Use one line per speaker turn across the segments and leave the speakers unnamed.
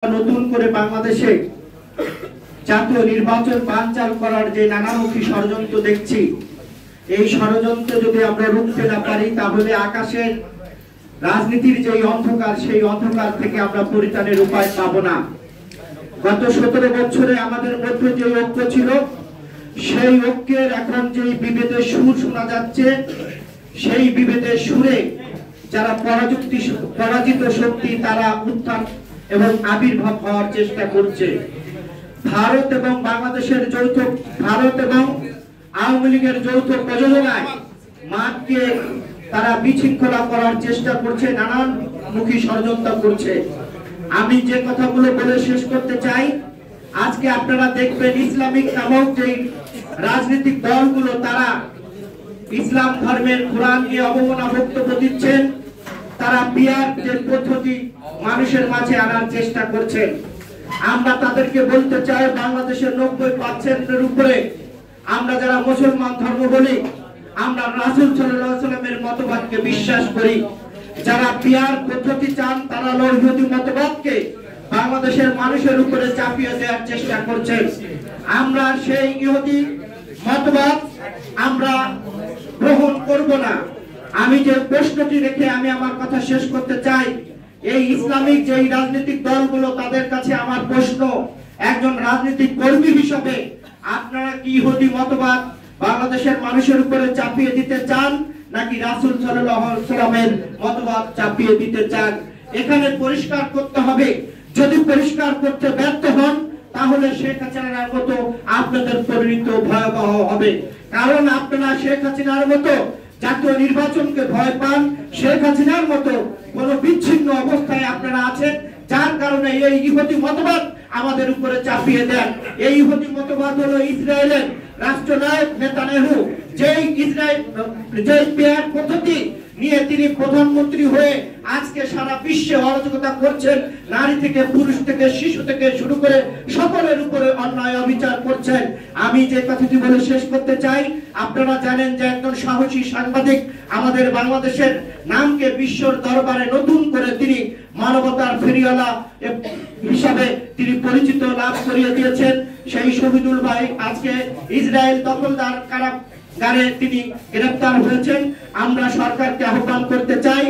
নতুন করে বাংলাদেশে জাতীয় নির্বাচন বানচাল করার যে নানামুখী ষড়যন্ত্র দেখছি, এই ষড়যন্ত্র যদি আমরা রুখতে না পারি তাহলে আকাশের রাজনীতির যে অন্ধকার, সেই অন্ধকার থেকে আমরা পরিত্রাণের উপায় পাব না। গত 17 বছরে আমাদের মধ্যে যে ঐক্য ছিল, সেই ঐক্যের এখন যে বিভেদের সুর শোনা যাচ্ছে, সেই বিভেদের সুরে যারা পরাজিত শক্তি তারা উত্থান এবং আবির্ভাব হওয়ার চেষ্টা করছে। ভারত এবং বাংলাদেশের যৌথ, ভারত এবং আওয়ামী লীগের যৌথ প্রযোজনায় মাঠকে তারা বিশৃঙ্খলা করার চেষ্টা করছে, নানানমুখী ষড়যন্ত্র করছে। আমি যে কথাগুলো বলে শেষ করতে চাই, আজকে আপনারা দেখবেন ইসলামিক নামক যে রাজনৈতিক দলগুলো তারা ইসলাম ধর্মের কোরআন নিয়ে অবমাননা বক্তব্য দিচ্ছেন, তারা পিয়ার যে পদ্ধতি মানুষের মাঝে আনার চেষ্টা করছেন। আমরা তাদেরকে বলতে চাই, বাংলাদেশের 90% উপরে আমরা যারা মুসলমান ধর্ম বলি, আমরা রাসূল সাল্লাল্লাহু আলাইহি ওয়াসাল্লামের মতবাদকে বিশ্বাস করি। যারা পিয়ার পদ্ধতি চান তারা ইহুদি মতবাদকে বাংলাদেশের মানুষের উপরে চাপিয়ে দেওয়ার চেষ্টা করছেন। আমরা সেই ইহুদি মতবাদ আমরা গ্রহণ করব না। আমি যে প্রশ্নটি রেখে আমি আমার কথা শেষ করতে চাই, এই ইসলামিক যে রাজনৈতিক দলগুলো, তাদের কাছে আমার প্রশ্ন, একজন রাজনৈতিক কর্মী হিসেবে আপনারা কি ইহুদি মতবাদ বাংলাদেশের মানুষের উপরে চাপিয়ে দিতে চান, নাকি রাসূল সাল্লাল্লাহু আলাইহি ওয়াসাল্লামের মতবাদ চাপিয়ে দিতে চান? এখানে পরিষ্কার করতে হবে। যদি পরিষ্কার করতে ব্যর্থ হন তাহলে শেখ হাসিনার মতো আপনাদের পরিণতি ভয়াবহ হবে। কারণ আপনারা শেখ হাসিনার মতো জাতীয় নির্বাচনকে ভয় পান, শেখ হাসিনার মতো কোন বিচ্ছিন্ন অবস্থায় আপনারা আছেন, যার কারণে এই ইহুদি মতবাদ আমাদের উপরে চাপিয়ে দেন। এই ইহুদি মতবাদ হলো ইসরায়েলের রাষ্ট্রনায়ক নেতানিয়াহু, যেই ইসরায়েল যে পিয়ার পদ্ধতি নিয়ে তিনি প্রধানমন্ত্রী হয়ে আজকে সারা বিশ্বে অরাজকতা করছেন। নারী থেকে পুরুষ থেকে শিশু থেকে শুরু করে সকলের উপরে অন্যায় অবিচার করছেন। আমি যে কথাটি বলে শেষ করতে চাই, আপনারা জানেন যে একজন সাহসী সাংবাদিক আমাদের বাংলাদেশের নামকে বিশ্বর দরবারে নতুন করে তিনি মানবতার ফেরিওয়ালা হিসাবে তিনি পরিচিত লাভ করিয়ে দিয়েছেন। সেই শহীদুল ভাই আজকে ইসরায়েল দখলদার কারাগারে তিনি গ্রেফতার হয়েছেন। আমরা সরকারকে আহ্বান করতে চাই,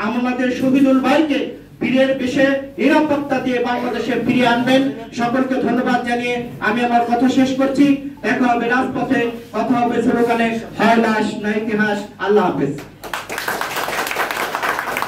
আমাদের শহীদুল ভাইকে বীরের বেশে নিরাপত্তা দিয়ে বাংলাদেশে ফিরিয়ে আনবেন। সকলকে ধন্যবাদ জানিয়ে আমি আমার কথা শেষ করছি। দেখা হবে রাজপথে, কথা হবে স্লোগানে, হয় লাশ না ইতিহাস। আল্লাহ হাফেজ।